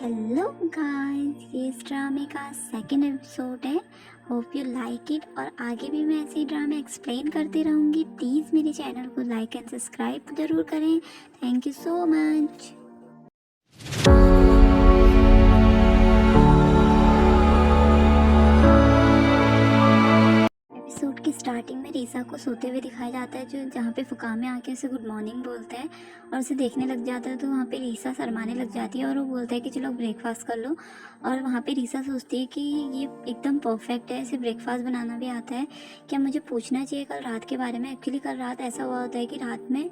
Hello guys, ये इस ड्रामे का सेकंड एपिसोड है। होप यू लाइक इट और आगे भी मैं ऐसे ही ड्रामे एक्सप्लेन करती रहूँगी। प्लीज़ मेरे चैनल को लाइक एंड सब्सक्राइब ज़रूर करें। Thank you so much. Episode की स्टार्टिंग में रीसा को सोते हुए दिखाया जाता है, जो जहाँ पे फुकामे आके उसे गुड मॉर्निंग बोलता है और उसे देखने लग जाता है। तो वहाँ पे रीसा शर्माने लग जाती है और वो बोलता है कि चलो ब्रेकफास्ट कर लो। और वहाँ पे रीसा सोचती है कि ये एकदम परफेक्ट है, इसे ब्रेकफास्ट बनाना भी आता है। क्या मुझे पूछना चाहिए कल रात के बारे में? एक्चुअली कल रात ऐसा हुआ होता है कि रात में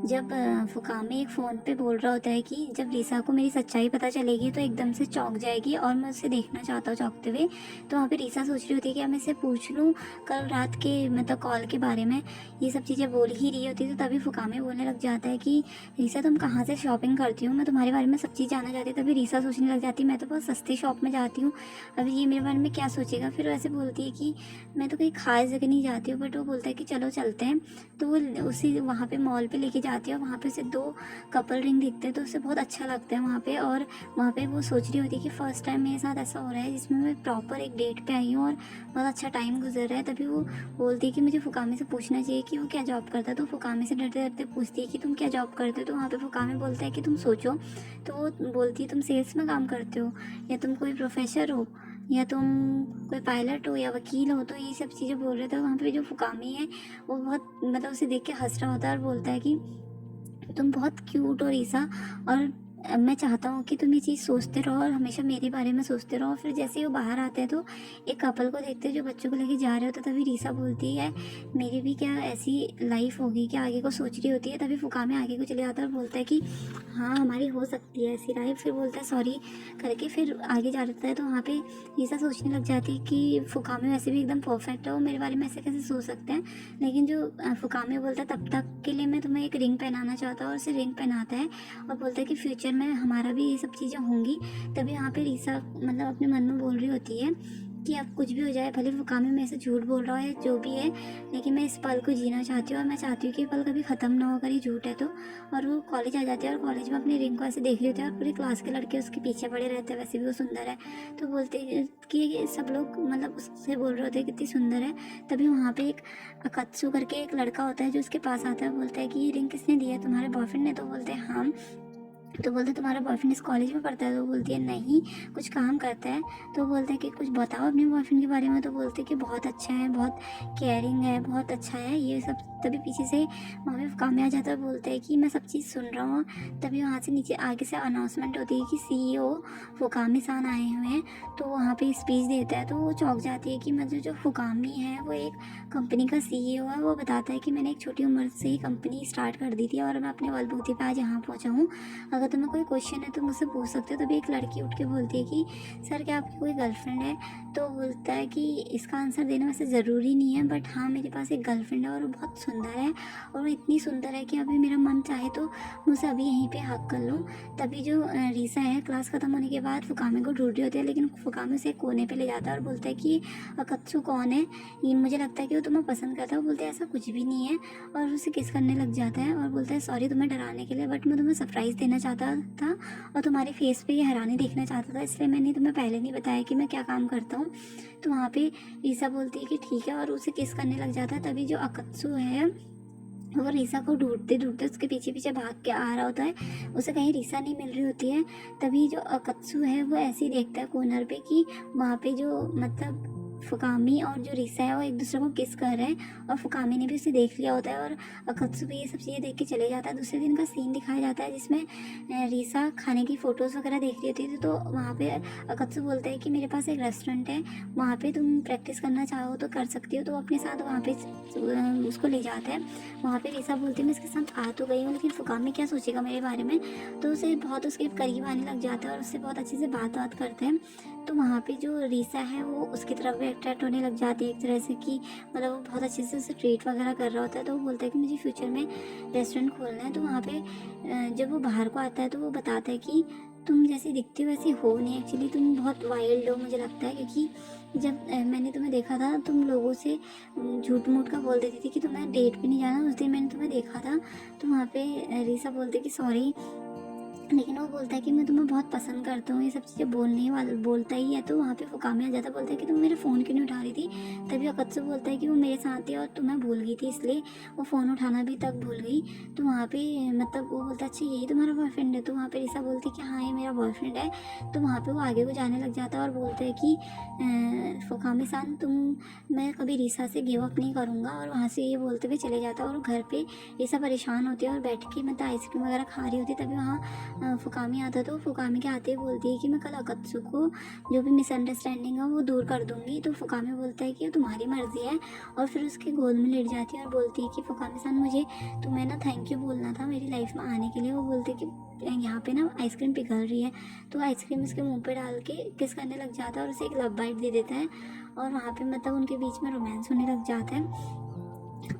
जब फुकामे एक फ़ोन पे बोल रहा होता है कि जब रीसा को मेरी सच्चाई पता चलेगी तो एकदम से चौंक जाएगी और मैं उसे देखना चाहता हूँ चौंकते हुए। तो वहाँ पे रीसा सोच रही होती है कि मैं इसे पूछ लूँ कल रात के मतलब कॉल के बारे में। ये सब चीज़ें बोल ही रही होती है तो तभी फुकामे बोलने लग जाता है कि रीसा तुम कहाँ से शॉपिंग करती हो, मैं तुम्हारे बारे में सब चीज़ जानना चाहती हूँ। तभी रीसा सोचने लग जाती है मैं तो बहुत सस्ती शॉप में जाती हूँ, अभी ये मेरे बारे में क्या सोचेगा। फिर वैसे बोलती है कि मैं तो कहीं खास जगह नहीं जाती हूँ, बट वो बोलता है कि चलो चलते हैं। तो वो उसी वहाँ पे मॉल पे लेके जाती है और वहाँ पे उसे दो कपल रिंग दिखते हैं तो उसे बहुत अच्छा लगता है वहाँ पे। और वहाँ पे वो सोच रही होती है कि फ़र्स्ट टाइम मेरे साथ ऐसा हो रहा है जिसमें मैं प्रॉपर एक डेट पे आई हूँ और बहुत अच्छा टाइम गुजर रहा है। तभी वो बोलती है कि मुझे फुकामे से पूछना चाहिए कि वो क्या जॉब करता है। तो फुकामे से डरते डरते पूछती है कि तुम क्या जॉब करते हो। तो वहाँ पे फुकामे बोलता है कि तुम सोचो। तो वो बोलती है तुम सेल्स में काम करते हो, या तुम कोई प्रोफेसर हो, या तुम कोई पायलट हो, या वकील हो। तो ये सब चीज़ें बोल रहे थे। वहाँ पे जो फुकामी है वो बहुत मतलब उसे देख के हंस रहा होता है और बोलता है कि तुम बहुत क्यूट हो रीसा, और मैं चाहता हूँ कि तुम ये चीज़ सोचते रहो और हमेशा मेरे बारे में सोचते रहो। फिर जैसे ही वो बाहर आते हैं तो एक कपल को देखते हैं जो बच्चों को लेके जा रहे होते। तभी रीसा बोलती है मेरी भी क्या ऐसी लाइफ होगी, क्या आगे को सोच रही होती है। तभी फुकामे आगे को चले जाता है और बोलता है कि हाँ हमारी हो सकती है ऐसी लाइफ। फिर बोलता है सॉरी करके, फिर आगे जा रहा है। तो वहाँ पे रीसा सोचने लग जाती है कि फुकामे वैसे भी एकदम परफेक्ट है, वो मेरे बारे में ऐसे कैसे सोच सकते हैं। लेकिन जो फुकामे बोलता है तब तक के लिए मैं तुम्हें एक रिंग पहनाना चाहता हूँ, और उसे रिंग पहनाता है और बोलता है कि फ्यूचर में हमारा भी ये सब चीज़ें होंगी। तभी वहाँ पे रीसा मतलब अपने मन में बोल रही होती है कि अब कुछ भी हो जाए, भले फुकामे मेरे से झूठ बोल रहा है जो भी है, लेकिन मैं इस पल को जीना चाहती हूँ और मैं चाहती हूँ कि ये पल कभी ख़त्म ना हो अगर ये झूठ है तो। और वो कॉलेज आ जाती है और कॉलेज में अपनी रिंग को ऐसे देख रही होती है और पूरी क्लास के लड़के उसके पीछे पड़े रहते हैं, वैसे भी वो सुंदर है। तो बोलते हैं कि सब लोग मतलब उससे बोल रहे होते हैं कितनी सुंदर है। तभी वहाँ पे एक अकत्सु करके एक लड़का होता है जो उसके पास आता है, बोलता है कि ये रिंग किसने दी है, तुम्हारे बॉयफ्रेंड ने? तो बोलते हैं हाँ। तो बोलते तुम्हारा बॉयफ्रेंड इस कॉलेज में पढ़ता है? तो बोलती है नहीं, कुछ काम करता है। तो बोलते हैं कि कुछ बताओ अपने बॉयफ्रेंड के बारे में। तो बोलते हैं कि बहुत अच्छा है, बहुत केयरिंग है, बहुत अच्छा है ये सब। तभी पीछे से वहाँ पे काम में आ जाता है, बोलते हैं कि मैं सब चीज़ सुन रहा हूँ। तभी वहाँ से नीचे आगे से अनाउंसमेंट होती है कि CEO फुकामी सान आए हुए हैं। तो वहाँ पे स्पीच देता है तो वो चौंक जाती है कि मतलब जो फुकामी है वो एक कंपनी का CEO है। वो बताता है कि मैंने एक छोटी उम्र से ही कंपनी स्टार्ट कर दी थी और मैं अपने बलबूते पे आज यहाँ पहुँचा हूँ। अगर तुम्हें कोई क्वेश्चन है तो मुझसे पूछ सकते हो। तभी एक लड़की उठ के बोलती है कि सर क्या आपकी कोई गर्लफ्रेंड है? तो बोलता है कि इसका आंसर देना वैसे ज़रूरी नहीं है, बट हाँ मेरे पास एक गर्लफ्रेंड है और वो बहुत सुंदर है, और वो इतनी सुंदर है कि अभी मेरा मन चाहे तो मुझसे अभी यहीं पे हक कर लूँ। तभी जो रीसा है क्लास ख़त्म होने के बाद फुकामे को ढूंढ रही होती है, लेकिन फुकामे उसे कोने पे ले जाता है और बोलता है कि अकत्सु कौन है, ये मुझे लगता है कि वो तुम्हें पसंद करता है। वो बोलते हैं ऐसा कुछ भी नहीं है, और उसे किस करने लग जाता है और बोलता है सॉरी तुम्हें डराने के लिए, बट मैं तुम्हें सरप्राइज़ देना चाहता था और तुम्हारे फेस पे ये हैरानी देखना चाहता था, इसलिए मैंने तुम्हें पहले नहीं बताया कि मैं क्या काम करता हूँ। तो वहाँ पे रीसा बोलती है कि ठीक है, और उसे किस करने लग जाता है। तभी जो अकत्सु है वो रीसा को ढूंढते ढूंढते उसके पीछे पीछे भाग के आ रहा होता है। उसे कहीं रीसा नहीं मिल रही होती है। तभी जो अकत्सु है वो ऐसे ही देखता है कॉर्नर पे कि वहाँ पे जो मतलब फुकामी और जो रीसा है वो एक दूसरे को किस कर रहे हैं, और फुकामी ने भी उसे देख लिया होता है और अकत्सु भी ये सब चीज़ें देख के चले जाता है। दूसरे दिन का सीन दिखाया जाता है जिसमें रीसा खाने की फ़ोटोज़ वगैरह देख रही होती है। तो वहाँ पे अकत्सु बोलता है कि मेरे पास एक रेस्टोरेंट है, वहाँ पे तुम प्रैक्टिस करना चाहो तो कर सकती हो। तो अपने साथ वहाँ पे उसको ले जाते हैं। वहाँ पे रीसा बोलती है मैं इसके साथ आ तो गई हूँ, लेकिन फुकामी क्या सोचेगा मेरे बारे में। तो उसे बहुत उसके करीब आने लग जाता है और उससे बहुत अच्छे से बात करते हैं। तो वहाँ पे जो रीसा है वो उसकी तरफ भी अट्रैक्ट होने लग जाती है एक तरह से कि मतलब वो बहुत अच्छे से उसे ट्रीट वगैरह कर रहा होता है। तो वो बोलता है कि मुझे फ्यूचर में रेस्टोरेंट खोलना है। तो वहाँ पे जब वो बाहर को आता है तो वो बताता है कि तुम जैसी दिखती हो वैसी हो नहीं, एक्चुअली तुम बहुत वाइल्ड हो मुझे लगता है, क्योंकि जब मैंने तुम्हें देखा था तुम लोगों से झूठ मूठ का बोल देती थी कि तुम्हें डेट पे नहीं जाना। उस दिन मैंने तुम्हें देखा था। तो वहाँ पे रीसा बोलती कि सॉरी लेकिन वो बोलता है कि मैं तुम्हें बहुत पसंद करता हूँ, ये सब चीज़ें बोलने वाला बोलता ही है। तो वहाँ पे फुकामी आ जाता है, बोलता है कि तुम मेरा फ़ोन क्यों नहीं उठा रही थी। तभी अकत्सु बोलता है कि वो मेरे साथ थी और तुम्हें भूल गई थी, इसलिए वो फ़ोन उठाना भी तक भूल गई। तो वहाँ पे मतलब वो बोलता है अच्छा यही तुम्हारा बॉयफ्रेंड है। तो वहाँ पे रिसा बोलती है कि हाँ ये मेरा बॉयफ्रेंड है। तो वहाँ पे वो आगे को जाने लग जाता है और बोलता है कि फुकामी सान मैं कभी रिसा से गिव अप नहीं करूँगा। और वहाँ से ये बोलते हुए चले जाता है और घर पे रिसा परेशान होती है और बैठ के मतलब आइसक्रीम वगैरह खा रही होती है। तभी वहाँ फुकामी आता है। तो फुकामी के आते ही बोलती है कि मैं कल अकत्सु को जो भी मिसअंडरस्टैंडिंग है वो दूर कर दूंगी। तो फुकामी बोलता है कि तुम्हारी मर्जी है, और फिर उसके गोद में लेट जाती है और बोलती है कि फुकामी सान मुझे तुम्हें ना थैंक यू बोलना था मेरी लाइफ में आने के लिए। वो बोलते कि यहाँ पे ना आइसक्रीम पिघल रही है। तो आइसक्रीम उसके मुंह पे डाल के किस करने लग जाता है और उसे एक लव बाइट दे देता है। और वहाँ पे मतलब उनके बीच में रोमांस होने लग जाता है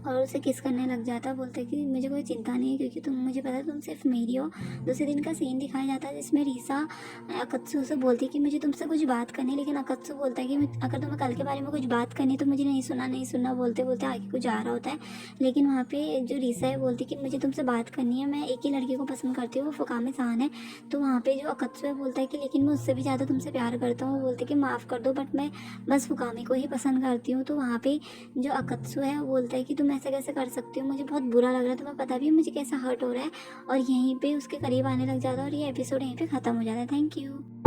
और उसे किस करने लग जाता है। बोलता है कि मुझे कोई चिंता नहीं है क्योंकि तुम मुझे पता है तुम सिर्फ मेरी हो। दूसरे दिन का सीन दिखाया जाता है जिसमें रिसा अकत्सु से बोलती है कि मुझे तुमसे कुछ बात करनी है। लेकिन अकत्सु बोलता है कि अगर तुम्हें कल के बारे में कुछ बात करनी है तो मुझे नहीं सुनना बोलते बोलते आगे कुछ आ रहा होता है। लेकिन वहाँ पे जो रिसा है बोलती है कि मुझे तुमसे बात करनी है, मैं एक ही लड़के को पसंद करती हूँ, वो फुकामी सान है। तो वहाँ पे जो अकत्सु है बोलता है कि लेकिन मैं उससे भी ज़्यादा तुमसे प्यार करता हूँ। वो बोलते कि माफ़ कर दो बट मैं बस फुकामी को ही पसंद करती हूँ। तो वहाँ पे जो अकत्सु है वो बोलता है कि तुम ऐसे कैसे कर सकती हो, मुझे बहुत बुरा लग रहा है, तुम्हें पता भी है मुझे कैसा हर्ट हो रहा है। और यहीं पे उसके करीब आने लग जाता है और ये एपिसोड यहीं पे ख़त्म हो जाता है। Thank you.